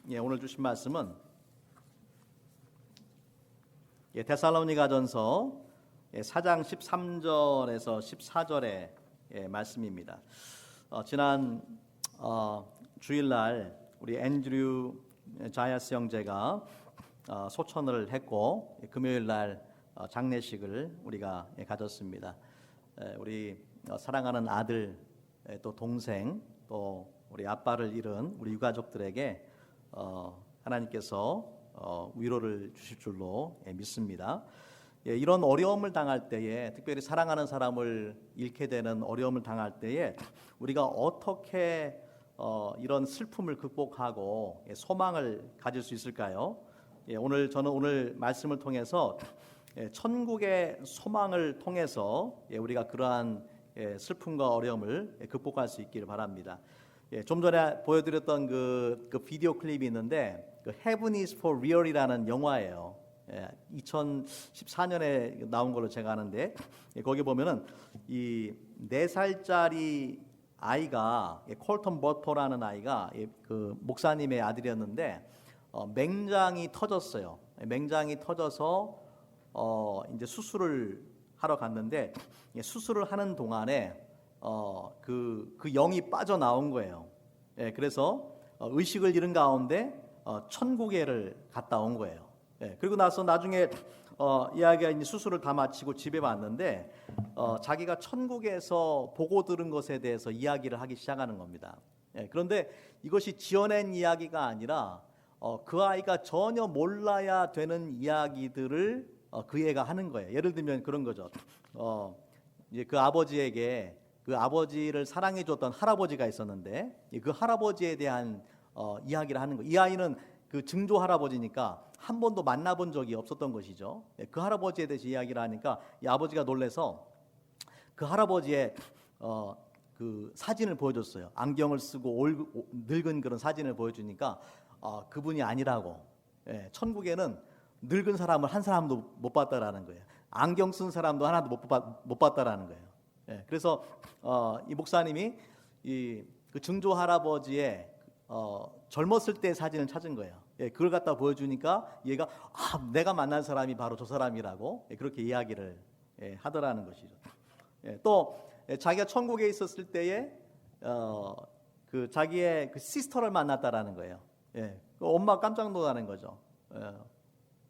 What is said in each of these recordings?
오늘 주신 말씀은 데살로니가전서 4장 13절에서 14절의 말씀입니다. 지난 주일날 우리 앤드류 자야스 형제가 소천을 했고 금요일날 장례식을 우리가 가졌습니다. 우리 사랑하는 아들, 또 동생, 또 우리 아빠를 잃은 우리 유가족들에게 하나님께서 위로를 주실 줄로 믿습니다. 이런 어려움을 당할 때에, 특별히 사랑하는 사람을 잃게 되는 어려움을 당할 때에 우리가 어떻게 이런 슬픔을 극복하고 소망을 가질 수 있을까요? 저는 오늘 말씀을 통해서 천국의 소망을 통해서 우리가 그러한 슬픔과 어려움을 극복할 수 있기를 바랍니다. 좀 전에 보여드렸던 그 비디오 클립이 있는데 Heaven is for Real이라는 영화예요. 2014년에 나온 걸로 제가 아는데 거기 보면은 이 4살짜리 아이가 콜턴 버터라는 아이가 그 목사님의 아들이었는데 맹장이 터졌어요. 맹장이 터져서 이제 수술을 하러 갔는데 수술을 하는 동안에 그 영이 빠져나온 거예요. 그래서 의식을 잃은 가운데 천국에를 갔다 온 거예요. 그리고 나서 나중에 이 아이가 이제 수술을 다 마치고 집에 왔는데 자기가 천국에서 보고 들은 것에 대해서 이야기를 하기 시작하는 겁니다. 그런데 이것이 지어낸 이야기가 아니라 그 아이가 전혀 몰라야 되는 이야기들을 그 애가 하는 거예요. 예를 들면 그런 거죠. 이제 그 아버지에게 그 아버지를 사랑해 줬던 할아버지가 있었는데 그 할아버지에 대한 이야기를 하는 거예요. 이 아이는 그 증조 할아버지니까 한 번도 만나본 적이 없었던 것이죠. 그 할아버지에 대해서 이야기를 하니까 이 아버지가 놀라서 그 할아버지의 그 사진을 보여줬어요. 안경을 쓰고 늙은 그런 사진을 보여주니까 그분이 아니라고. 천국에는 늙은 사람을 한 사람도 못 봤다라는 거예요. 안경 쓴 사람도 하나도 못 봤다라는 거예요. 그래서 이 목사님이 그 증조 할아버지의 젊었을 때 사진을 찾은 거예요. 그걸 갖다 보여주니까 얘가 내가 만난 사람이 바로 저 사람이라고 그렇게 이야기를 하더라는 것이죠. 또 자기가 천국에 있었을 때에 그 자기의 그 시스터를 만났다라는 거예요. 엄마가 깜짝 놀라는 거죠.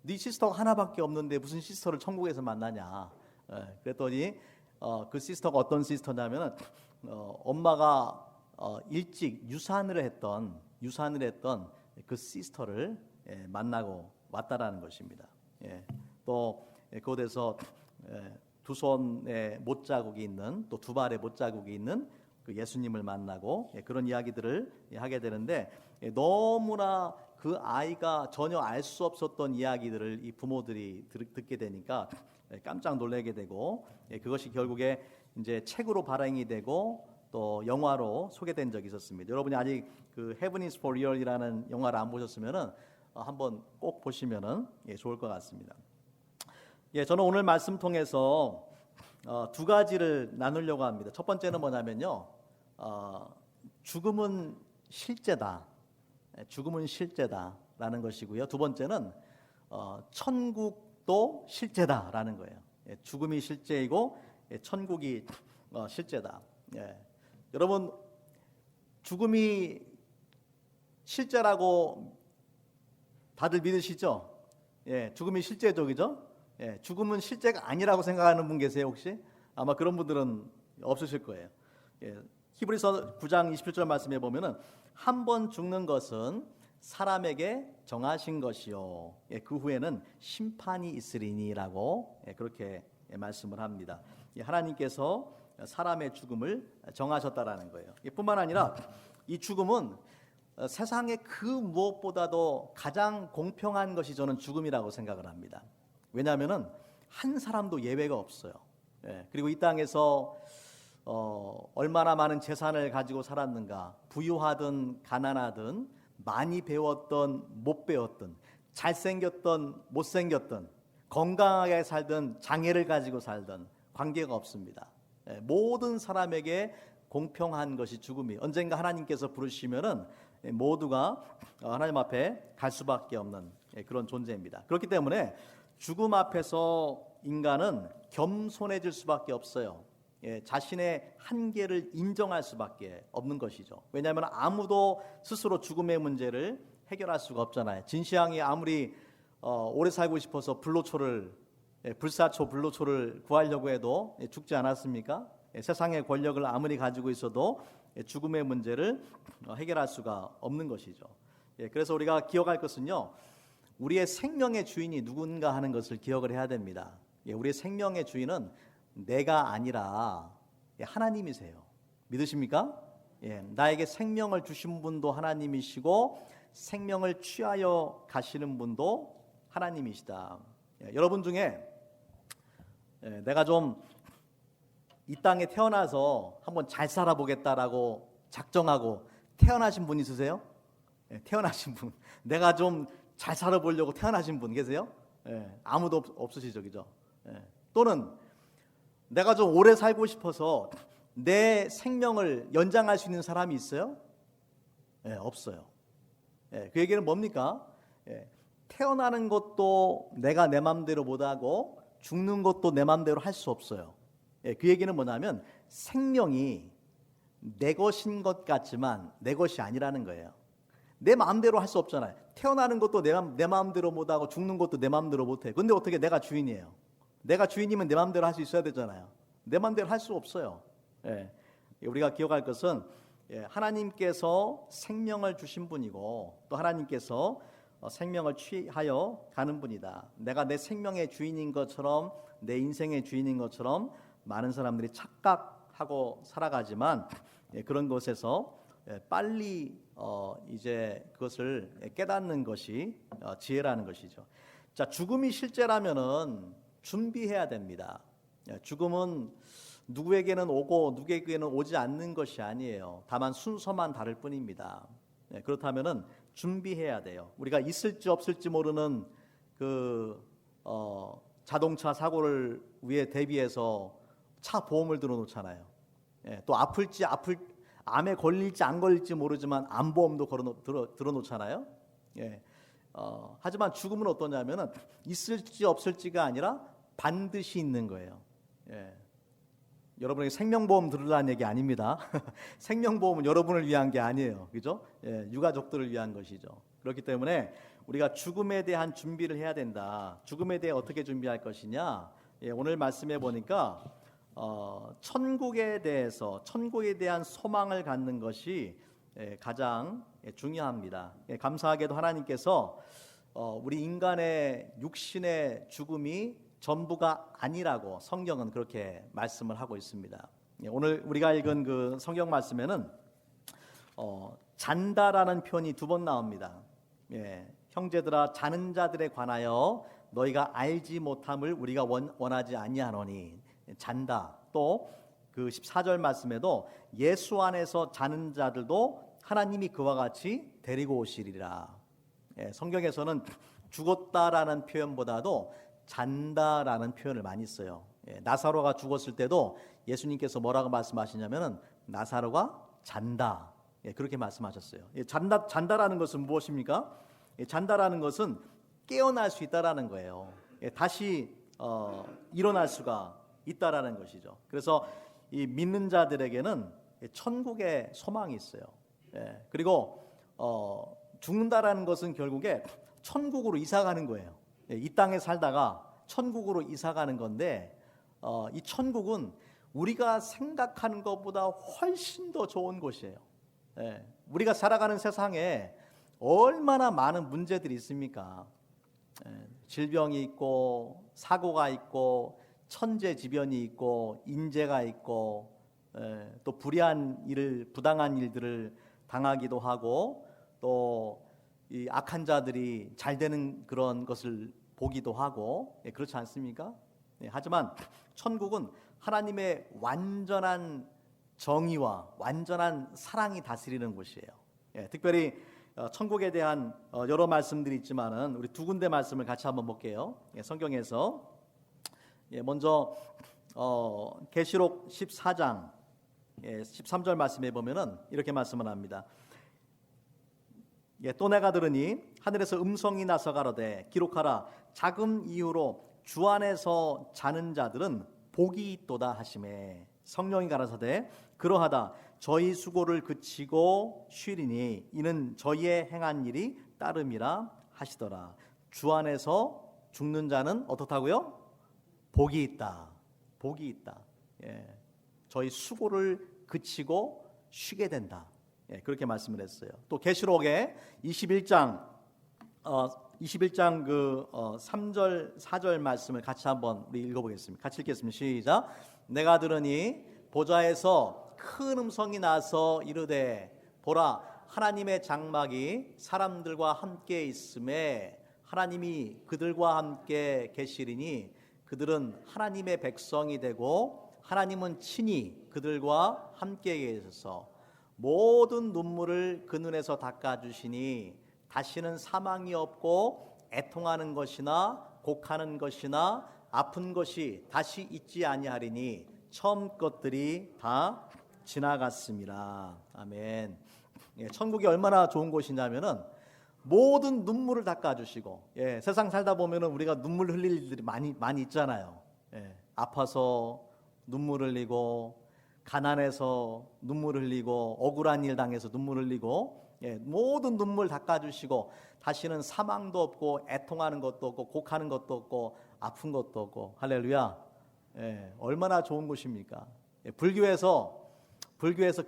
네 시스터가 하나밖에 없는데 무슨 시스터를 천국에서 만나냐. 그랬더니 그 시스터가 어떤 시스터냐면은 엄마가 일찍 유산을 했던 그 시스터를 만나고 왔다라는 것입니다. 또 그곳에서 두 손에 못자국이 있는, 또 두 발에 못자국이 있는 그 예수님을 만나고 그런 이야기들을 하게 되는데 너무나 그 아이가 전혀 알 수 없었던 이야기들을 이 부모들이 듣게 되니까 깜짝 놀라게 되고 그것이 결국에 이제 책으로 발행이 되고 또 영화로 소개된 적이 있었습니다. 여러분이 아직 그 Heaven is for Real이라는 영화를 안 보셨으면은 한번 꼭 보시면은 좋을 것 같습니다. 저는 오늘 말씀 통해서 두 가지를 나누려고 합니다. 첫 번째는 뭐냐면요, 죽음은 실제다. 죽음은 실제다라는 것이고요. 두 번째는 천국도 실제다라는 거예요. 죽음이 실제이고 천국이 실제다. 여러분, 죽음이 실제라고 다들 믿으시죠? 죽음이 실제적이죠? 죽음은 실제가 아니라고 생각하는 분 계세요, 혹시? 아마 그런 분들은 없으실 거예요. 히브리서 9장 27절 말씀에 보면은 한 번 죽는 것은 사람에게 정하신 것이요 그 후에는 심판이 있으리니라고 그렇게 말씀을 합니다. 하나님께서 사람의 죽음을 정하셨다라는 거예요. 뿐만 아니라 이 죽음은 세상의 그 무엇보다도 가장 공평한 것이 저는 죽음이라고 생각을 합니다. 왜냐하면은 한 사람도 예외가 없어요. 그리고 이 땅에서 얼마나 많은 재산을 가지고 살았는가, 부유하든 가난하든, 많이 배웠던 못 배웠든, 잘생겼던 못생겼든, 건강하게 살든 장애를 가지고 살든 관계가 없습니다. 모든 사람에게 공평한 것이 죽음이, 언젠가 하나님께서 부르시면은 모두가 하나님 앞에 갈 수밖에 없는 그런 존재입니다. 그렇기 때문에 죽음 앞에서 인간은 겸손해질 수밖에 없어요. 자신의 한계를 인정할 수밖에 없는 것이죠. 왜냐하면 아무도 스스로 죽음의 문제를 해결할 수가 없잖아요. 진시황이 아무리 오래 살고 싶어서 불사초 불로초를 구하려고 해도 죽지 않았습니까? 세상의 권력을 아무리 가지고 있어도 죽음의 문제를 해결할 수가 없는 것이죠. 그래서 우리가 기억할 것은요, 우리의 생명의 주인이 누군가 하는 것을 기억을 해야 됩니다. 우리의 생명의 주인은 내가 아니라 하나님이세요. 믿으십니까? 나에게 생명을 주신 분도 하나님이시고 생명을 취하여 가시는 분도 하나님이시다. 여러분 중에 내가 좀 이 땅에 태어나서 한번 잘 살아보겠다라고 작정하고 태어나신 분 있으세요? 태어나신 분, 내가 좀 잘 살아보려고 태어나신 분 계세요? 아무도 없으시죠, 그죠? 또는 내가 좀 오래 살고 싶어서 내 생명을 연장할 수 있는 사람이 있어요? 없어요. 그 얘기는 뭡니까? 태어나는 것도 내가 내 마음대로 못하고 죽는 것도 내 마음대로 할 수 없어요. 그 얘기는 뭐냐면 생명이 내 것인 것 같지만 내 것이 아니라는 거예요. 내 마음대로 할 수 없잖아요. 태어나는 것도 내 마음대로 못하고 죽는 것도 내 마음대로 못해. 근데 어떻게 내가 주인이에요? 내가 주인이면 내 마음대로 할 수 있어야 되잖아요. 내 마음대로 할 수 없어요. 우리가 기억할 것은 하나님께서 생명을 주신 분이고 또 하나님께서 생명을 취하여 가는 분이다. 내가 내 생명의 주인인 것처럼 내 인생의 주인인 것처럼 많은 사람들이 착각하고 살아가지만 그런 것에서 빨리 이제 그것을 깨닫는 것이 지혜라는 것이죠. 자, 죽음이 실제라면은 준비해야 됩니다. 죽음은 누구에게는 오고 누구에게는 오지 않는 것이 아니에요. 다만 순서만 다를 뿐입니다. 그렇다면은 준비해야 돼요. 우리가 있을지 없을지 모르는 자동차 사고를 위해 대비해서 차 보험을 들어놓잖아요. 또 암에 걸릴지 안 걸릴지 모르지만 암보험도 들어놓잖아요. 하지만 죽음은 어떠냐면은 있을지 없을지가 아니라 반드시 있는 거예요. 여러분에게 생명보험 들으라는 얘기 아닙니다. 생명보험은 여러분을 위한 게 아니에요. 그죠? 유가족들을 위한 것이죠. 그렇기 때문에 우리가 죽음에 대한 준비를 해야 된다. 죽음에 대해 어떻게 준비할 것이냐? 오늘 말씀해 보니까 천국에 대한 소망을 갖는 것이 가장 중요합니다. 감사하게도 하나님께서 우리 인간의 육신의 죽음이 전부가 아니라고 성경은 그렇게 말씀을 하고 있습니다. 오늘 우리가 읽은 그 성경 말씀에는 잔다라는 표현이 2번 나옵니다. 형제들아, 자는 자들에 관하여 너희가 알지 못함을 우리가 원하지 아니하노니. 잔다. 또 그 14절 말씀에도 예수 안에서 자는 자들도 하나님이 그와 같이 데리고 오시리라. 성경에서는 죽었다라는 표현보다도 잔다라는 표현을 많이 써요. 나사로가 죽었을 때도 예수님께서 뭐라고 말씀하시냐면은 나사로가 잔다. 그렇게 말씀하셨어요. 잔다라는 것은 무엇입니까? 잔다라는 것은 깨어날 수 있다라는 거예요. 다시 일어날 수가 있다라는 것이죠. 그래서 이 믿는 자들에게는 천국의 소망이 있어요. 그리고 죽는다라는 것은 결국에 천국으로 이사가는 거예요. 이 땅에 살다가 천국으로 이사가는 건데 이 천국은 우리가 생각하는 것보다 훨씬 더 좋은 곳이에요. 우리가 살아가는 세상에 얼마나 많은 문제들이 있습니까? 질병이 있고 사고가 있고 천재지변이 있고 인재가 있고 또 부당한 일들을 당하기도 하고 또 이 악한 자들이 잘 되는 그런 것을 보기도 하고 그렇지 않습니까? 하지만 천국은 하나님의 완전한 정의와 완전한 사랑이 다스리는 곳이에요. 특별히 천국에 대한 여러 말씀들이 있지만은 우리 2군데 말씀을 같이 한번 볼게요. 성경에서 먼저 계시록 14장 13절 말씀에 보면은 이렇게 말씀을 합니다. 또 내가 들으니 하늘에서 음성이 나서 가로되 기록하라 작은 이유로 주 안에서 자는 자들은 복이 있도다 하시매 성령이 가라사대 그러하다 저희 수고를 그치고 쉬리니 이는 저희의 행한 일이 따름이라 하시더라. 주 안에서 죽는 자는 어떻다고요? 복이 있다. 복이 있다. 저희 수고를 그치고 쉬게 된다. 그렇게 말씀을 했어요. 또 계시록에 21장 3절 4절 말씀을 같이 한번 우리 읽어보겠습니다. 같이 읽겠습니다. 시작. 내가 들으니 보좌에서 큰 음성이 나서 이르되 보라 하나님의 장막이 사람들과 함께 있음에 하나님이 그들과 함께 계시리니 그들은 하나님의 백성이 되고 하나님은 친히 그들과 함께 계셔서 모든 눈물을 그 눈에서 닦아주시니 다시는 사망이 없고 애통하는 것이나 곡하는 것이나 아픈 것이 다시 있지 아니하리니 처음 것들이 다 지나갔습니다. 아멘. 천국이 얼마나 좋은 곳이냐면은 모든 눈물을 닦아주시고 세상 살다 보면은 우리가 눈물 흘릴 일들이 많이 있잖아요. 아파서 눈물 흘리고 가난해서 눈물 흘리고 억울한 일 당해서 눈물 흘리고 모든 눈물 닦아주시고 다시는 사망도 없고 애통하는 것도 없고 곡하는 것도 없고 아픈 것도 없고 할렐루야. 얼마나 좋은 곳입니까? 불교에서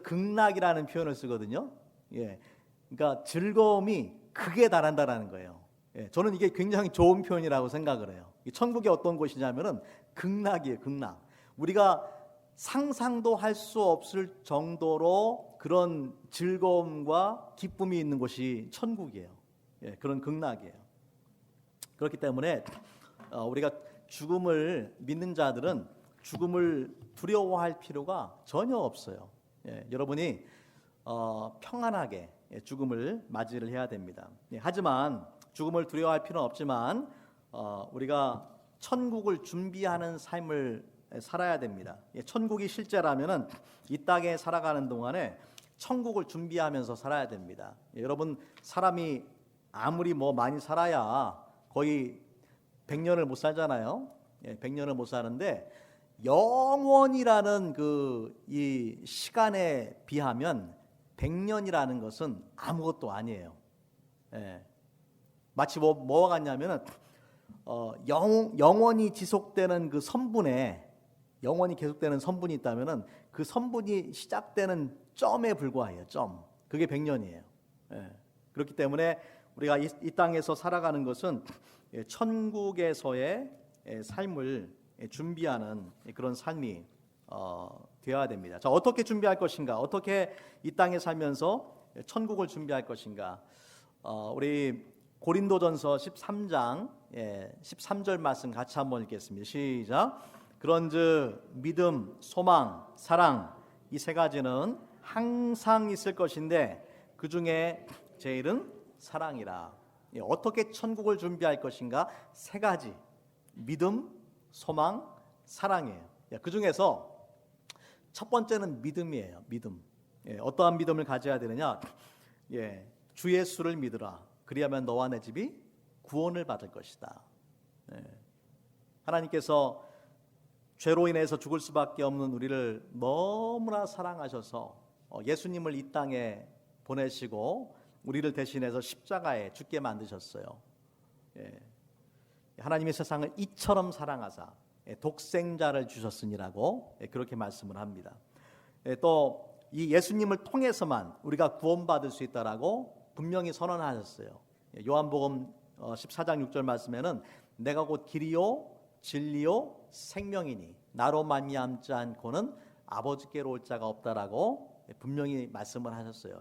극락이라는 표현을 쓰거든요. 그러니까 즐거움이 극에 달한다라는 거예요. 저는 이게 굉장히 좋은 표현이라고 생각을 해요. 천국이 어떤 곳이냐면은 극락이에요. 극락. 우리가 상상도 할 수 없을 정도로 그런 즐거움과 기쁨이 있는 곳이 천국이에요. 그런 극락이에요. 그렇기 때문에 우리가 죽음을 믿는 자들은 죽음을 두려워할 필요가 전혀 없어요. 여러분이 평안하게 죽음을 맞이를 해야 됩니다. 하지만 죽음을 두려워할 필요는 없지만 우리가 천국을 준비하는 삶을 살아야 됩니다. 천국이 실제라면은 이 땅에 살아가는 동안에 천국을 준비하면서 살아야 됩니다. 여러분 사람이 아무리 많이 살아야 거의 100년을 못 살잖아요. 100년을 못 사는데 영원이라는 이 시간에 비하면 100년이라는 것은 아무것도 아니에요. 마치 뭐와 같냐면은 영원히 지속되는 그 선분에 영원히 계속되는 선분이 있다면은 그 선분이 시작되는 점에 불과해요. 점. 그게 100년이에요. 그렇기 때문에 우리가 이 땅에서 살아가는 것은 천국에서의 삶을 준비하는 그런 삶이 되어야 됩니다. 자, 어떻게 준비할 것인가? 어떻게 이 땅에 살면서 천국을 준비할 것인가? 우리 고린도전서 13장 13절 말씀 같이 한번 읽겠습니다. 시작. 그런즉 믿음, 소망, 사랑 이 세 가지는 항상 있을 것인데 그 중에 제일은 사랑이라. 어떻게 천국을 준비할 것인가? 세 가지. 믿음, 소망, 사랑이에요. 그 중에서 첫 번째는 믿음이에요. 믿음. 어떠한 믿음을 가져야 되느냐? 주 예수를 믿으라. 그리하면 너와 내 집이 구원을 받을 것이다. 하나님께서 죄로 인해서 죽을 수밖에 없는 우리를 너무나 사랑하셔서 예수님을 이 땅에 보내시고 우리를 대신해서 십자가에 죽게 만드셨어요. 하나님의 세상을 이처럼 사랑하사 독생자를 주셨으니라고 그렇게 말씀을 합니다. 또 이 예수님을 통해서만 우리가 구원받을 수 있다라고 분명히 선언하셨어요. 요한복음 14장 6절 말씀에는 내가 곧 길이요 진리요 생명이니 나로 말미암지 않고는 아버지께로 올 자가 없다라고 분명히 말씀을 하셨어요.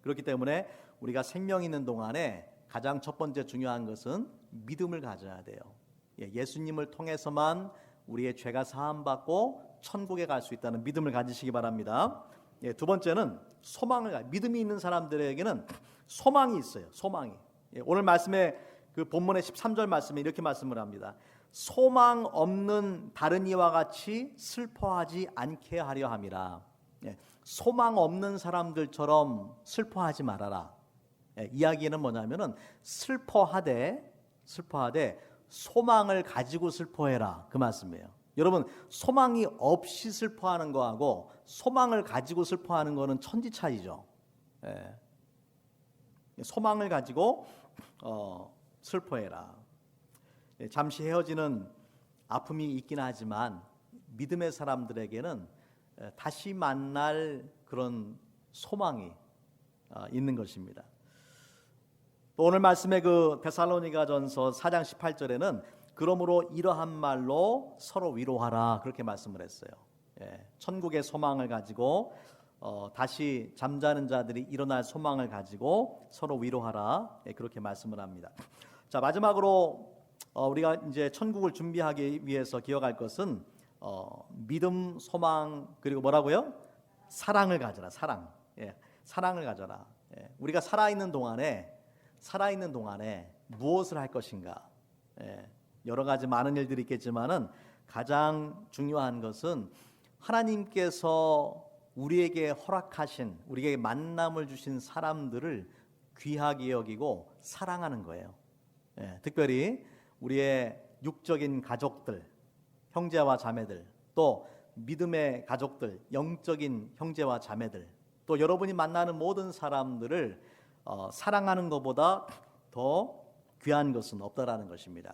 그렇기 때문에 우리가 생명 있는 동안에 가장 첫 번째 중요한 것은 믿음을 가져야 돼요. 예수님을 통해서만 우리의 죄가 사함받고 천국에 갈 수 있다는 믿음을 가지시기 바랍니다. 두 번째는 소망을 믿음이 있는 사람들에게는 소망이 있어요. 소망이. 오늘 말씀에 그 본문의 13절 말씀에 이렇게 말씀을 합니다. 소망 없는 다른 이와 같이 슬퍼하지 않게 하려 함이라. 소망 없는 사람들처럼 슬퍼하지 말아라. 이야기는 뭐냐면은 슬퍼하되 소망을 가지고 슬퍼해라, 그 말씀이에요. 여러분, 소망이 없이 슬퍼하는 거하고 소망을 가지고 슬퍼하는 거는 천지 차이죠. 소망을 가지고 슬퍼해라. 잠시 헤어지는 아픔이 있긴 하지만 믿음의 사람들에게는 다시 만날 그런 소망이 있는 것입니다. 또 오늘 말씀의 그 데살로니가전서 4장 18절에는 그러므로 이러한 말로 서로 위로하라, 그렇게 말씀을 했어요. 천국의 소망을 가지고 다시 잠자는 자들이 일어날 소망을 가지고 서로 위로하라, 그렇게 말씀을 합니다. 자, 마지막으로 우리가 이제 천국을 준비하기 위해서 기억할 것은 믿음, 소망, 그리고 뭐라고요? 사랑을 가져라. 사랑을 가져라. 우리가 살아있는 동안에 무엇을 할 것인가? 여러 가지 많은 일들이 있겠지만은 가장 중요한 것은 하나님께서 우리에게 허락하신, 우리에게 만남을 주신 사람들을 귀하게 여기고 사랑하는 거예요. 특별히 우리의 육적인 가족들, 형제와 자매들, 또 믿음의 가족들, 영적인 형제와 자매들, 또 여러분이 만나는 모든 사람들을 사랑하는 것보다 더 귀한 것은 없다라는 것입니다.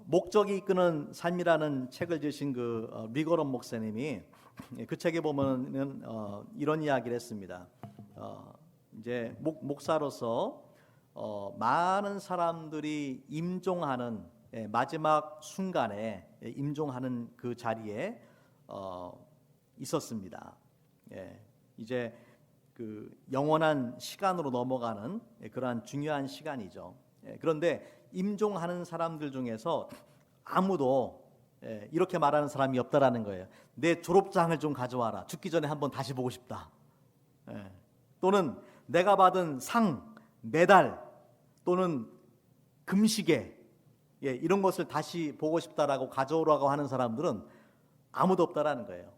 목적이 이끄는 삶이라는 책을 지으신 그 리거런 목사님이 그 책에 보면은 이런 이야기를 했습니다. 이제 목사로서 많은 사람들이 임종하는 마지막 순간에 임종하는 그 자리에 있었습니다. 이제 그 영원한 시간으로 넘어가는 그러한 중요한 시간이죠. 그런데 임종하는 사람들 중에서 아무도 이렇게 말하는 사람이 없다라는 거예요. 내 졸업장을 좀 가져와라. 죽기 전에 한번 다시 보고 싶다. 또는 내가 받은 상, 메달 또는 금시계, 이런 것을 다시 보고 싶다라고 가져오라고 하는 사람들은 아무도 없다라는 거예요.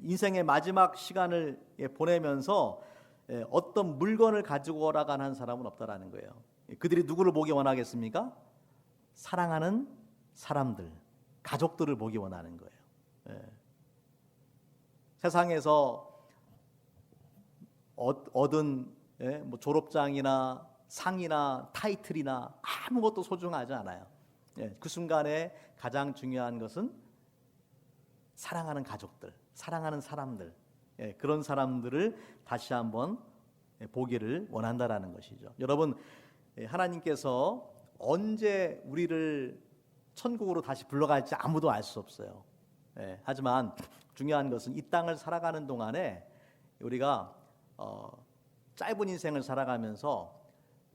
인생의 마지막 시간을 보내면서 어떤 물건을 가지고 오라고 하는 사람은 없다라는 거예요. 그들이 누구를 보기 원하겠습니까? 사랑하는 사람들, 가족들을 보기 원하는 거예요. 세상에서 얻은 뭐 졸업장이나 상이나 타이틀이나 아무것도 소중하지 않아요. 그 순간에 가장 중요한 것은 사랑하는 가족들, 사랑하는 사람들, 그런 사람들을 다시 한번 보기를 원한다라는 것이죠. 여러분, 하나님께서 언제 우리를 천국으로 다시 불러갈지 아무도 알 수 없어요. 하지만 중요한 것은 이 땅을 살아가는 동안에 우리가 짧은 인생을 살아가면서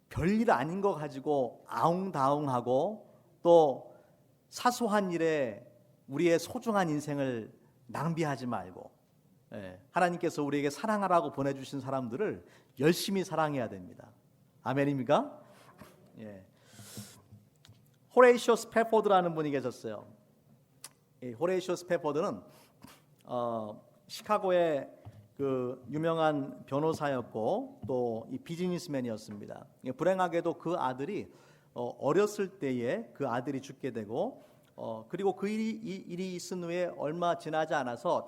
별일 아닌 거 가지고 아웅다웅하고 또 사소한 일에 우리의 소중한 인생을 낭비하지 말고 하나님께서 우리에게 사랑하라고 보내주신 사람들을 열심히 사랑해야 됩니다. 아멘입니까? 호레이쇼 스패포드라는 분이 계셨어요. 호레이쇼 스패포드는 시카고의 그 유명한 변호사였고 또 이 비즈니스맨이었습니다. 불행하게도 그 아들이 어렸을 때에 그 아들이 죽게 되고 그리고 그 일이 있은 후에 얼마 지나지 않아서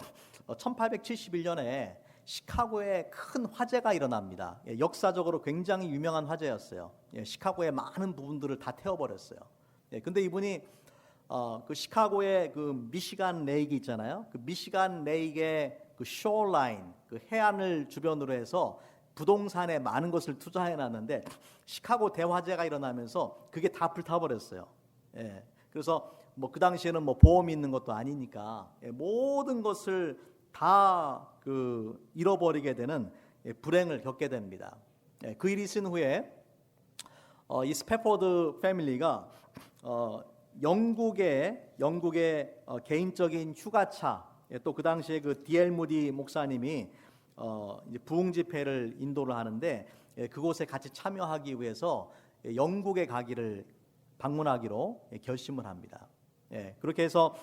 1871년에 시카고에 큰 화재가 일어납니다. 역사적으로 굉장히 유명한 화재였어요. 시카고의 많은 부분들을 다 태워버렸어요. 근데 이분이 그 시카고의 그 미시간 레이크 있잖아요. 그 미시간 레이크의 그 쇼라인, 그 해안을 주변으로 해서 부동산에 많은 것을 투자해 놨는데 시카고 대화재가 일어나면서 그게 다 불타버렸어요. 그래서 뭐 그 당시에는 뭐 보험이 있는 것도 아니니까 모든 것을 다 그 잃어버리게 되는 불행을 겪게 됩니다. 그 일이 있은 후에 이 스패포드 패밀리가 영국의 개인적인 휴가차, 또 그 당시에 그 D.L. 무디 목사님이 이제 부흥 집회를 인도를 하는데 그곳에 같이 참여하기 위해서 영국에 가기를 방문하기로 결심을 합니다. 그렇게 해서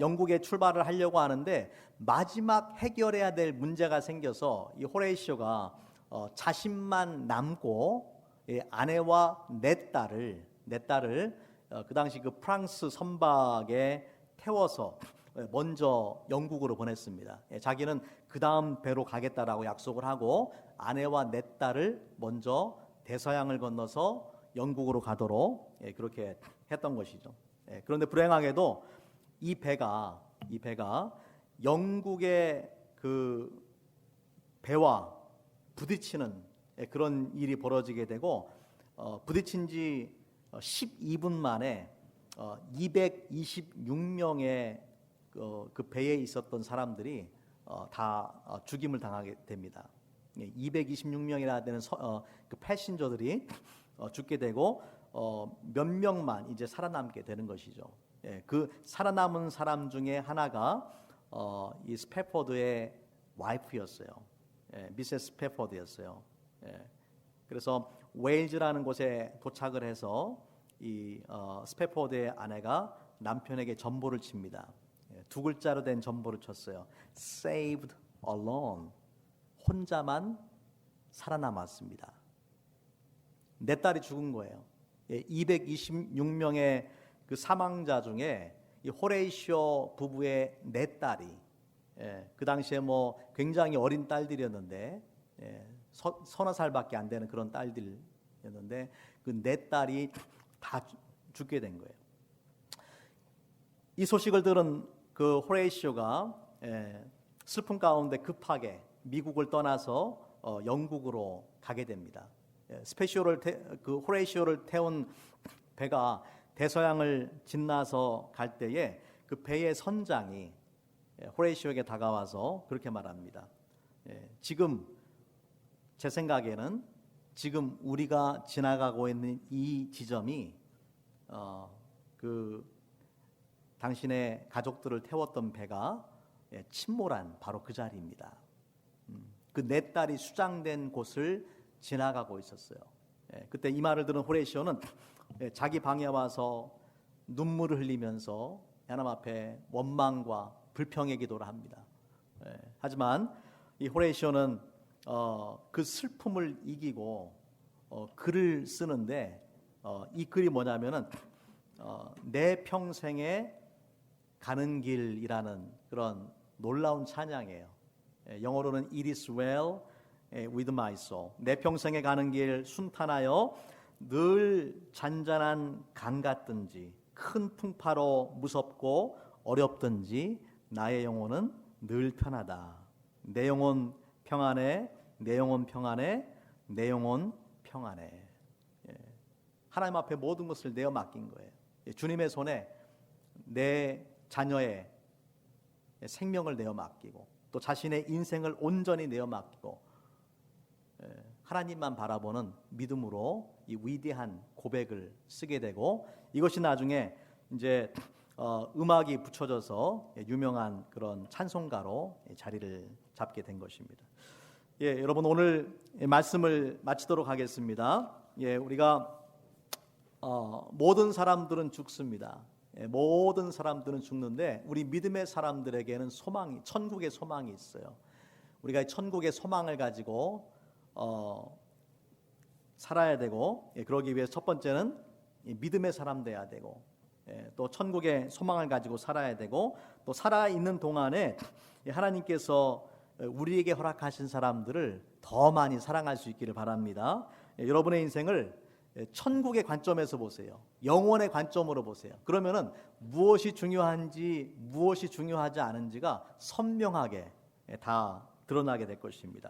영국에 출발을 하려고 하는데 마지막 해결해야 될 문제가 생겨서 이 호레이쇼가 자신만 남고 아내와 네 딸을 그 당시 그 프랑스 선박에 태워서 먼저 영국으로 보냈습니다. 자기는 그 다음 배로 가겠다라고 약속을 하고 아내와 네 딸을 먼저 대서양을 건너서 영국으로 가도록 그렇게 했던 것이죠. 그런데 불행하게도 이 배가 영국의 그 배와 부딪히는 그런 일이 벌어지게 되고 부딪힌 지 12분 만에 226명의 그 배에 있었던 사람들이 다 죽임을 당하게 됩니다. 226명이나 되는 그 패신저들이 죽게 되고 몇 명만 이제 살아남게 되는 것이죠. 그 살아남은 사람 중에 하나가 이 스패포드의 와이프였어요. 미세스 스패포드였어요. 그래서 웨일즈라는 곳에 도착을 해서 이 스패포드의 아내가 남편에게 전보를 칩니다. 두 글자로 된 전보를 쳤어요. Saved alone. 혼자만 살아남았습니다. 내 딸이 죽은 거예요. 226명의 그 사망자 중에 이 호레이시오 부부의 네 딸이 그 당시에 뭐 굉장히 어린 딸들이었는데 서너 살밖에 안 되는 그런 딸들이었는데 그 네 딸이 다 죽게 된 거예요. 이 소식을 들은 그 호레이시오가 슬픔 가운데 급하게 미국을 떠나서 영국으로 가게 됩니다. 그 호레이시오를 태운 배가 대서양을 지나서 갈 때에 그 배의 선장이 호레이시오에게 다가와서 그렇게 말합니다. 지금 제 생각에는 지금 우리가 지나가고 있는 이 지점이 그 당신의 가족들을 태웠던 배가 침몰한 바로 그 자리입니다. 그 네 딸이 수장된 곳을 지나가고 있었어요. 그때 이 말을 들은 호레이시오는 자기 방에 와서 눈물을 흘리면서 하나님 앞에 원망과 불평의 기도를 합니다. 하지만 이 호레이시오는 그 슬픔을 이기고 글을 쓰는데 이 글이 뭐냐면은 내 평생에 가는 길이라는 그런 놀라운 찬양이에요. 영어로는 It is well with my soul. 내 평생에 가는 길 순탄하여 늘 잔잔한 강 같든지 큰 풍파로 무섭고 어렵든지 나의 영혼은 늘 편하다. 내 영혼 평안해, 내 영혼 평안해, 내 영혼 평안해. 하나님 앞에 모든 것을 내어 맡긴 거예요. 주님의 손에 내 자녀의 생명을 내어 맡기고 또 자신의 인생을 온전히 내어 맡기고 하나님만 바라보는 믿음으로 이 위대한 고백을 쓰게 되고 이것이 나중에 이제 음악이 붙여져서 유명한 그런 찬송가로 자리를 잡게 된 것입니다. 여러분 오늘 말씀을 마치도록 하겠습니다. 우리가 모든 사람들은 죽습니다. 모든 사람들은 죽는데 우리 믿음의 사람들에게는 천국의 소망이 있어요. 우리가 천국의 소망을 가지고 살아야 되고 그러기 위해 첫 번째는 믿음의 사람 돼야 되고 또 천국의 소망을 가지고 살아야 되고 또 살아있는 동안에 하나님께서 우리에게 허락하신 사람들을 더 많이 사랑할 수 있기를 바랍니다. 여러분의 인생을 천국의 관점에서 보세요. 영혼의 관점으로 보세요. 그러면은 무엇이 중요한지 무엇이 중요하지 않은지가 선명하게 다 드러나게 될 것입니다.